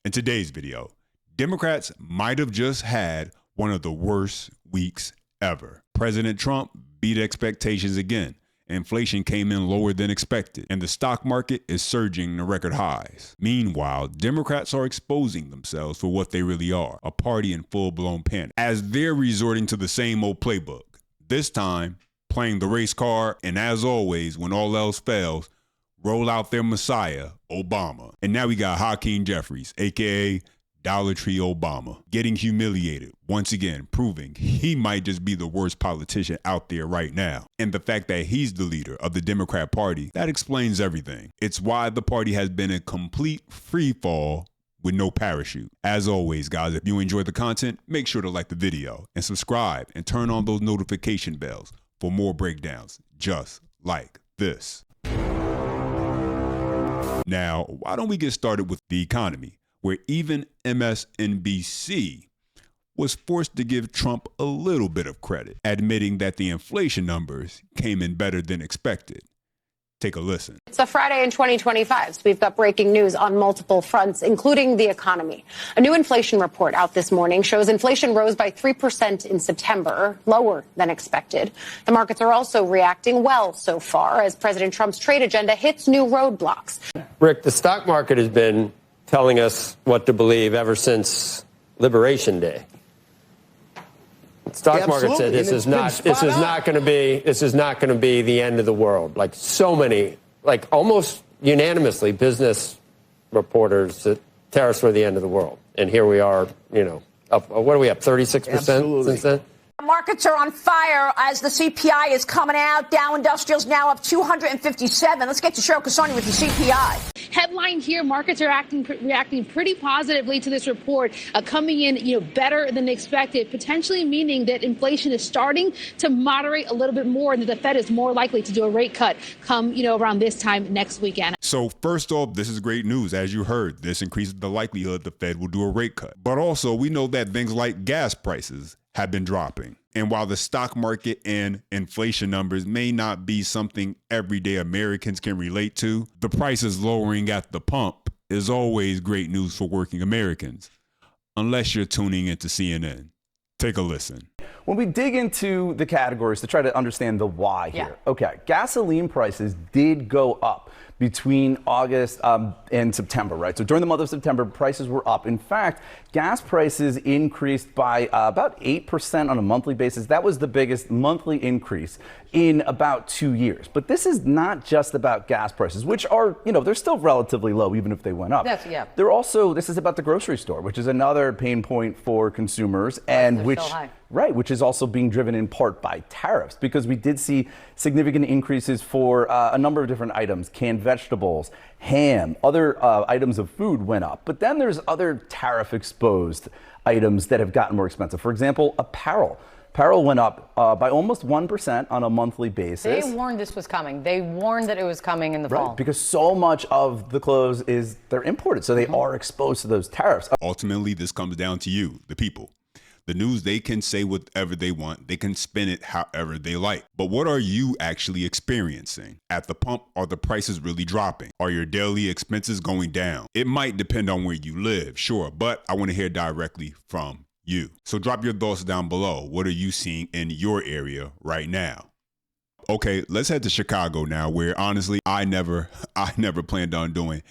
In today's video, Democrats might have just had one of the worst weeks ever. President Trump beat expectations again. Inflation came in lower than expected, and the stock market is surging to record highs. Meanwhile, Democrats are exposing themselves for what they really are, a party in full-blown panic, as they're resorting to the same old playbook. This time, playing the race card, and as always, when all else fails, roll out their messiah, Obama. And now we got Hakeem Jeffries, aka Dollar Tree Obama, getting humiliated, once again proving he might just be the worst politician out there right now. And the fact that he's the leader of the Democrat Party, that explains everything. It's why the party has been in complete free fall with no parachute. As always, guys, if you enjoy the content, make sure to like the video and subscribe and turn on those notification bells for more breakdowns just like this. Now, why don't we get started with the economy, where even MSNBC was forced to give Trump a little bit of credit, admitting that the inflation numbers came in better than expected. Take a listen. It's a Friday in 2025, so we've got breaking news on multiple fronts, including the economy. A new inflation report out this morning shows inflation rose by 3% in September, lower than expected. The markets are also reacting well so far as President Trump's trade agenda hits new roadblocks. Rick, the stock market has been telling us what to believe ever since Liberation Day. Stock market said this is not going to be the end of the world. Like so many, like almost unanimously, business reporters that tariffs were the end of the world, and here we are. You know, up, what are we up 36% since then? Markets are on fire as the CPI is coming out. Dow Industrials now up 257. Let's get to Cheryl Casoni with the CPI. Headline here, markets are reacting pretty positively to this report, coming in, better than expected, potentially meaning that inflation is starting to moderate a little bit more and that the Fed is more likely to do a rate cut come, around this time next weekend. So first off, this is great news. As you heard, this increases the likelihood the Fed will do a rate cut. But also, we know that things like gas prices have been dropping. And while the stock market and inflation numbers may not be something everyday Americans can relate to, the prices lowering at the pump is always great news for working Americans, unless you're tuning into CNN. Take a listen. When we dig into the categories to try to understand the why here, okay, gasoline prices did go up between August and September, right? So during the month of September, prices were up. In fact, gas prices increased by about 8% on a monthly basis. That was the biggest monthly increase in about 2 years. But this is not just about gas prices, which are, they're still relatively low, even if they went up. They're also, this is about the grocery store, which is another pain point for consumers, and which is also being driven in part by tariffs, because we did see significant increases for a number of different items. Canned vegetables, ham, other items of food went up. But then there's other tariff exposed items that have gotten more expensive. For example, apparel. Apparel went up by almost 1% on a monthly basis. They warned this was coming. They warned that it was coming in the fall. Because so much of the clothes they're imported, so they are exposed to those tariffs. Ultimately, this comes down to you, the people. The news, they can say whatever they want. They can spin it however they like. But what are you actually experiencing? At the pump, are the prices really dropping? Are your daily expenses going down? It might depend on where you live, sure, but I want to hear directly from you. So drop your thoughts down below. What are you seeing in your area right now? Okay, let's head to Chicago now, where honestly, I never planned on doing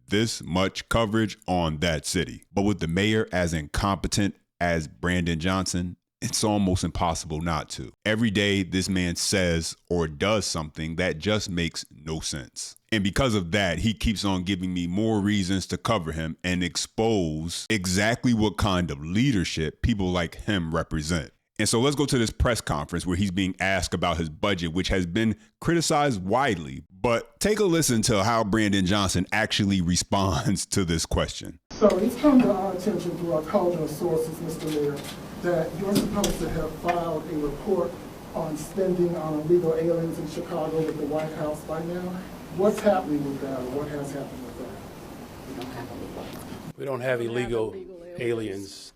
this much coverage on that city. But with the mayor as incompetent as Brandon Johnson, it's almost impossible not to. Every day, this man says or does something that just makes no sense. And because of that, he keeps on giving me more reasons to cover him and expose exactly what kind of leadership people like him represent. And so let's go to this press conference where he's being asked about his budget, which has been criticized widely. But take a listen to how Brandon Johnson actually responds to this question. So it's come to our attention through our cauldron sources, Mr. Mayor, that you're supposed to have filed a report on spending on illegal aliens in Chicago with the White House by now. What's happening with that, or what has happened with that? We don't have illegal aliens.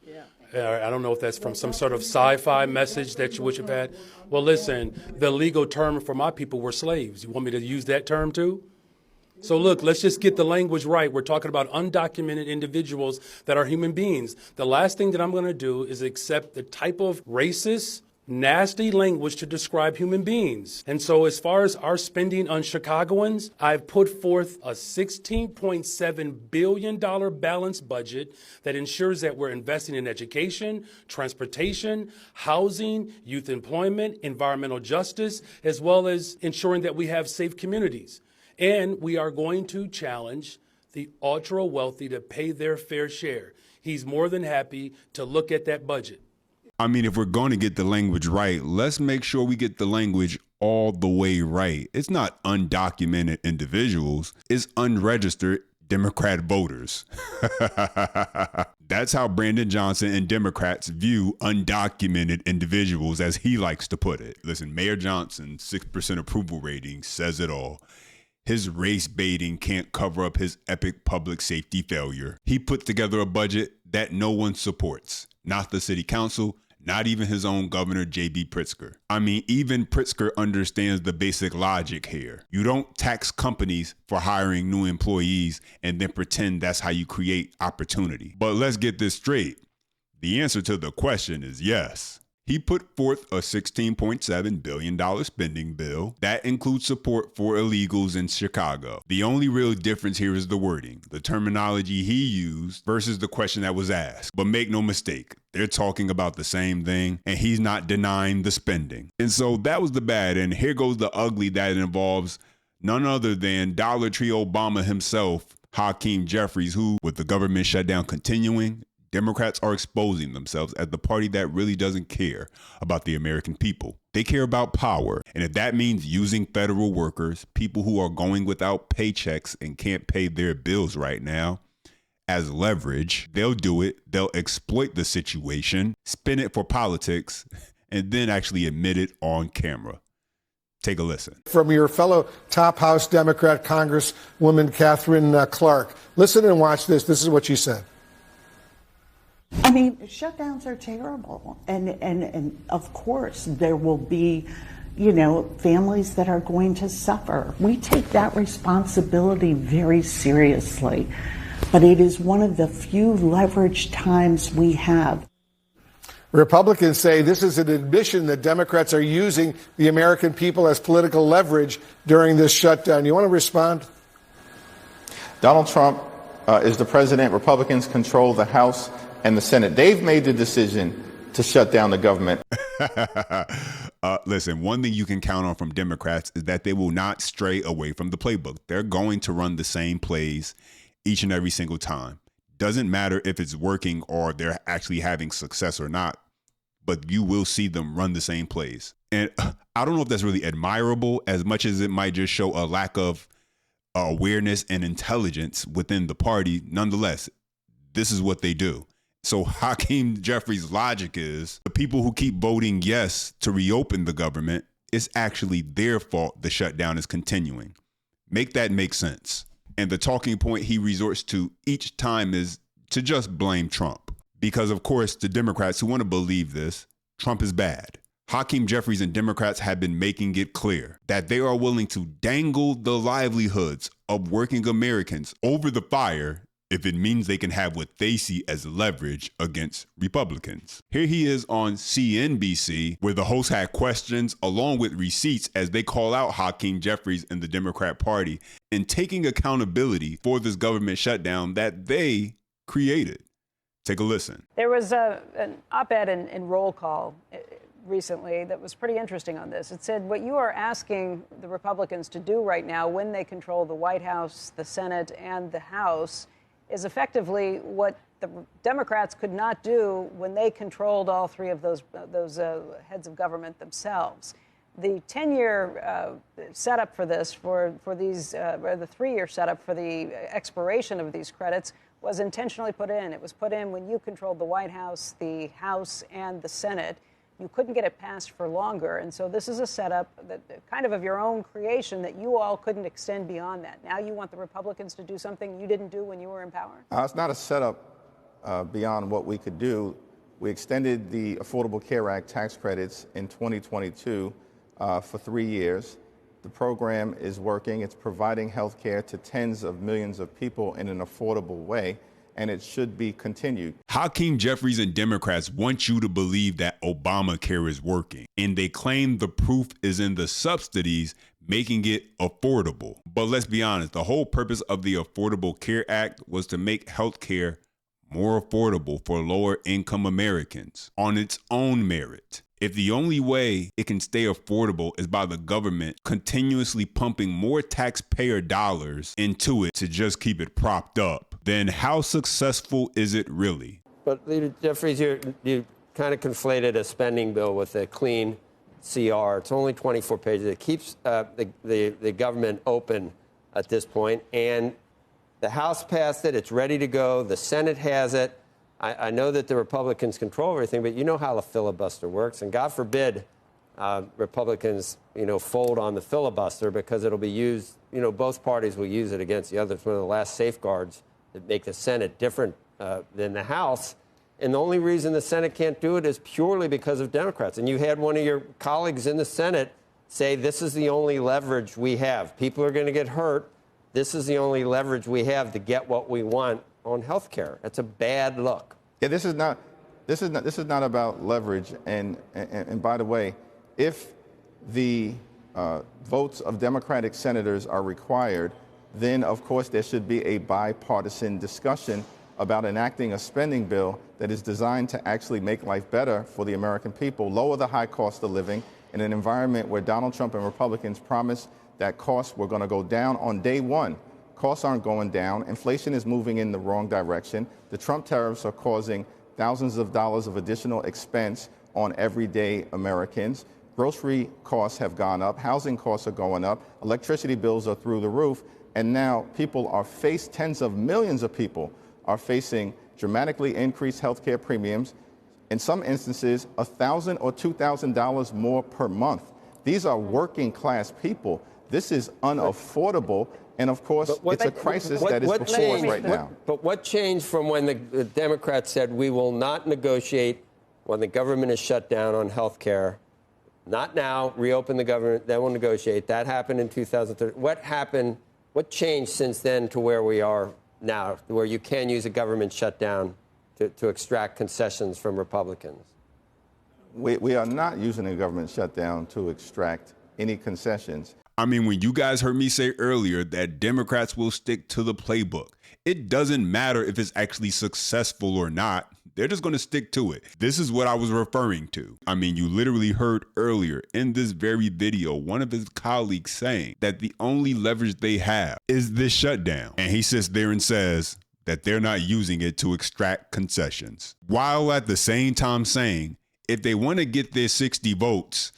I don't know if that's from some sort of sci-fi message that you wish have had. Well, listen, the legal term for my people were slaves. You want me to use that term too? So look, let's just get the language right. We're talking about undocumented individuals that are human beings. The last thing that I'm going to do is accept the type of racist, nasty language to describe human beings. And so as far as our spending on Chicagoans, I've put forth a $16.7 billion balanced budget that ensures that we're investing in education, transportation, housing, youth employment, environmental justice, as well as ensuring that we have safe communities. And we are going to challenge the ultra wealthy to pay their fair share. He's more than happy to look at that budget. I mean, if we're going to get the language right, let's make sure we get the language all the way right. It's not undocumented individuals, it's unregistered Democrat voters. That's how Brandon Johnson and Democrats view undocumented individuals, as he likes to put it. Listen, Mayor Johnson's 6% approval rating says it all. His race baiting can't cover up his epic public safety failure. He put together a budget that no one supports, not the city council, not even his own governor, J.B. Pritzker. I mean, even Pritzker understands the basic logic here. You don't tax companies for hiring new employees and then pretend that's how you create opportunity. But let's get this straight. The answer to the question is yes. He put forth a $16.7 billion spending bill that includes support for illegals in Chicago. The only real difference here is the wording, the terminology he used versus the question that was asked. But make no mistake, they're talking about the same thing, and he's not denying the spending. And so that was the bad, and here goes the ugly that involves none other than Dollar Tree Obama himself, Hakeem Jeffries, who, with the government shutdown continuing, Democrats are exposing themselves as the party that really doesn't care about the American people. They care about power. And if that means using federal workers, people who are going without paychecks and can't pay their bills right now, as leverage, they'll do it. They'll exploit the situation, spin it for politics, and then actually admit it on camera. Take a listen. From your fellow top House Democrat Congresswoman Catherine Clark. Listen and watch this. This is what she said. I mean, shutdowns are terrible. And of course, there will be, families that are going to suffer. We take that responsibility very seriously. But it is one of the few leveraged times we have. Republicans say this is an admission that Democrats are using the American people as political leverage during this shutdown. You want to respond? Donald Trump is the president. Republicans control the House and the Senate. They've made the decision to shut down the government. Listen, one thing you can count on from Democrats is that they will not stray away from the playbook. They're going to run the same plays each and every single time. Doesn't matter if it's working or they're actually having success or not, but you will see them run the same plays. And I don't know if that's really admirable as much as it might just show a lack of awareness and intelligence within the party. Nonetheless, this is what they do. So Hakeem Jeffries' logic is the people who keep voting yes to reopen the government, it's actually their fault the shutdown is continuing. Make that make sense. And the talking point he resorts to each time is to just blame Trump. Because, of course, the Democrats who want to believe this, Trump is bad. Hakeem Jeffries and Democrats have been making it clear that they are willing to dangle the livelihoods of working Americans over the fire if it means they can have what they see as leverage against Republicans. Here he is on CNBC, where the host had questions along with receipts as they call out Hakeem Jeffries and the Democrat Party and taking accountability for this government shutdown that they created. Take a listen. There was an op-ed in Roll Call recently that was pretty interesting on this. It said what you are asking the Republicans to do right now when they control the White House, the Senate, and the House is effectively what the Democrats could not do when they controlled all three of those heads of government themselves. The 10-year setup for this, for these, or the 3-year setup for the expiration of these credits was intentionally put in. It was put in when you controlled the White House, the House, and the Senate. You couldn't get it passed for longer. And so this is a setup that kind of your own creation that you all couldn't extend beyond that. Now you want the Republicans to do something you didn't do when you were in power? It's not a setup beyond what we could do. We extended the Affordable Care Act tax credits in 2022 for 3 years. The program is working. It's providing health care to tens of millions of people in an affordable way, and it should be continued. Hakeem, Jeffries, and Democrats want you to believe that Obamacare is working, and they claim the proof is in the subsidies making it affordable. But let's be honest, the whole purpose of the Affordable Care Act was to make health care more affordable for lower income Americans on its own merit. If the only way it can stay affordable is by the government continuously pumping more taxpayer dollars into it to just keep it propped up, then how successful is it really? But Leader Jeffries, you kind of conflated a spending bill with a clean CR. It's only 24 pages. It keeps the government open at this point. And the House passed it. It's ready to go. The Senate has it. I know that the Republicans control everything, but you know how the filibuster works. And God forbid Republicans, fold on the filibuster, because it'll be used, both parties will use it against the other. It's one of the last safeguards that make the Senate different than the House. And the only reason the Senate can't do it is purely because of Democrats. And you had one of your colleagues in the Senate say, this is the only leverage we have. People are going to get hurt. This is the only leverage we have to get what we want on health care. That's a bad look. Yeah, this is not about leverage. And by the way, if the votes of Democratic senators are required, then of course there should be a bipartisan discussion about enacting a spending bill that is designed to actually make life better for the American people, lower the high cost of living in an environment where Donald Trump and Republicans promised that costs were going to go down on day one. Costs aren't going down. Inflation is moving in the wrong direction. The Trump tariffs are causing thousands of dollars of additional expense on everyday Americans. Grocery costs have gone up. Housing costs are going up. Electricity bills are through the roof. And now tens of millions of people are facing dramatically increased health care premiums. In some instances, $1,000 or $2,000 more per month. These are working class people. This is unaffordable. And of course, it's a crisis that is before us right now. But what changed from when the Democrats said we will not negotiate when the government is shut down on health care? Not now, reopen the government, then we'll negotiate. That happened in 2013. What happened, what changed since then to where we are now, where you can use a government shutdown to extract concessions from Republicans? We are not using a government shutdown to extract any concessions. I mean, when you guys heard me say earlier that Democrats will stick to the playbook, it doesn't matter if it's actually successful or not. They're just going to stick to it. This is what I was referring to. I mean, you literally heard earlier in this very video, one of his colleagues saying that the only leverage they have is this shutdown. And he sits there and says that they're not using it to extract concessions, while at the same time saying if they want to get their 60 votes,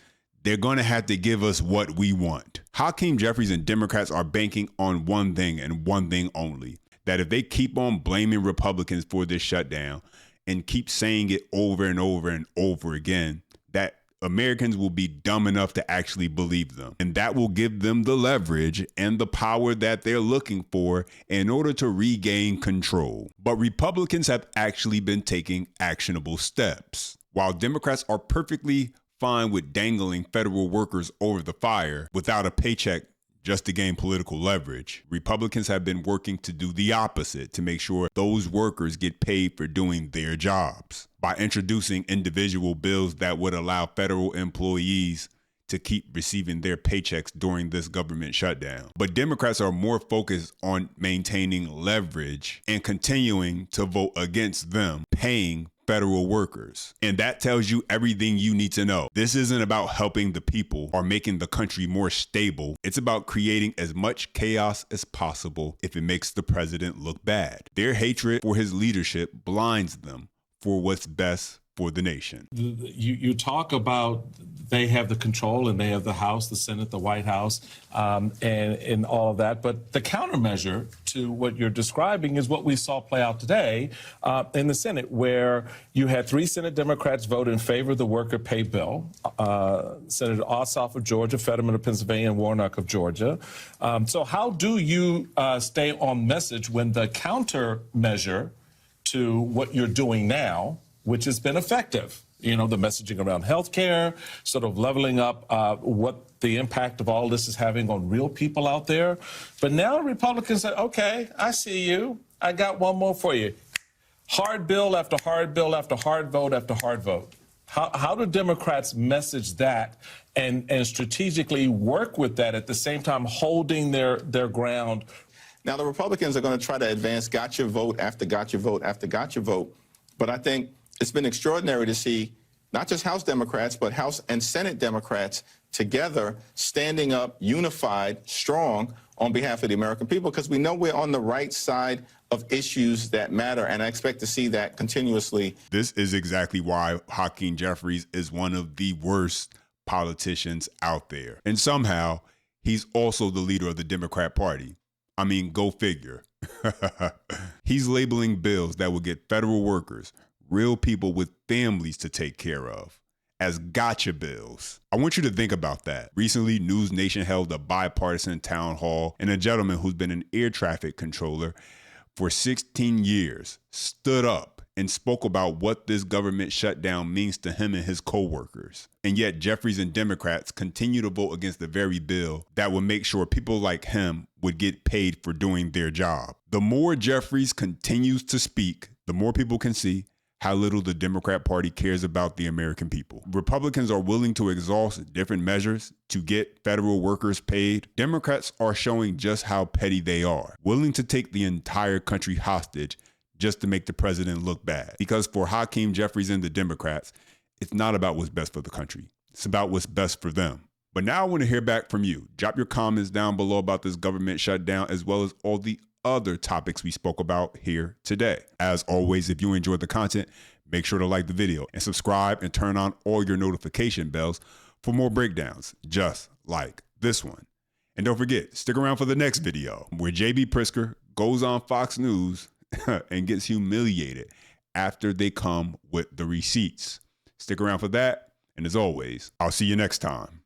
they're going to have to give us what we want. Hakeem, Jeffries, and Democrats are banking on one thing and one thing only, that if they keep on blaming Republicans for this shutdown and keep saying it over and over and over again, that Americans will be dumb enough to actually believe them. And that will give them the leverage and the power that they're looking for in order to regain control. But Republicans have actually been taking actionable steps. While Democrats are perfectly fine with dangling federal workers over the fire without a paycheck just to gain political leverage, Republicans have been working to do the opposite, to make sure those workers get paid for doing their jobs by introducing individual bills that would allow federal employees to keep receiving their paychecks during this government shutdown. But Democrats are more focused on maintaining leverage and continuing to vote against them paying federal workers. And that tells you everything you need to know. This isn't about helping the people or making the country more stable. It's about creating as much chaos as possible if it makes the president look bad. Their hatred for his leadership blinds them for what's best for the nation. You talk about they have the control and they have the House, the Senate, the White House, and all of that. But the countermeasure to what you're describing is what we saw play out today in the Senate, where you had 3 Senate Democrats vote in favor of the worker pay bill. Senator Ossoff of Georgia, Fetterman of Pennsylvania, and Warnock of Georgia. So how do you stay on message when the countermeasure to what you're doing now, which has been effective, the messaging around healthcare, sort of leveling up what the impact of all this is having on real people out there. But now Republicans say, okay, I see you. I got one more for you. Hard bill after hard bill after hard vote after hard vote. How do Democrats message that and strategically work with that at the same time holding their ground? Now, the Republicans are going to try to advance gotcha vote after gotcha vote after gotcha vote. But I think it's been extraordinary to see not just House Democrats, but House and Senate Democrats together standing up, unified, strong on behalf of the American people, because we know we're on the right side of issues that matter, and I expect to see that continuously. This is exactly why Hakeem Jeffries is one of the worst politicians out there. And somehow, he's also the leader of the Democrat Party. I mean, go figure. He's labeling bills that will get federal workers, real people with families to take care of, as gotcha bills. I want you to think about that. Recently, News Nation held a bipartisan town hall, and a gentleman who's been an air traffic controller for 16 years stood up and spoke about what this government shutdown means to him and his co-workers. And yet Jeffries and Democrats continue to vote against the very bill that would make sure people like him would get paid for doing their job. The more Jeffries continues to speak, the more people can see how little the Democrat Party cares about the American people. Republicans are willing to exhaust different measures to get federal workers paid. Democrats are showing just how petty they are, willing to take the entire country hostage just to make the president look bad. Because for Hakeem Jeffries and the Democrats, it's not about what's best for the country. It's about what's best for them. But now I want to hear back from you. Drop your comments down below about this government shutdown, as well as all the other topics we spoke about here today. As always, if you enjoyed the content, make sure to like the video and subscribe and turn on all your notification bells for more breakdowns just like this one. And don't forget, stick around for the next video where JB Pritzker goes on Fox News and gets humiliated after they come with the receipts. Stick around for that. And as always, I'll see you next time.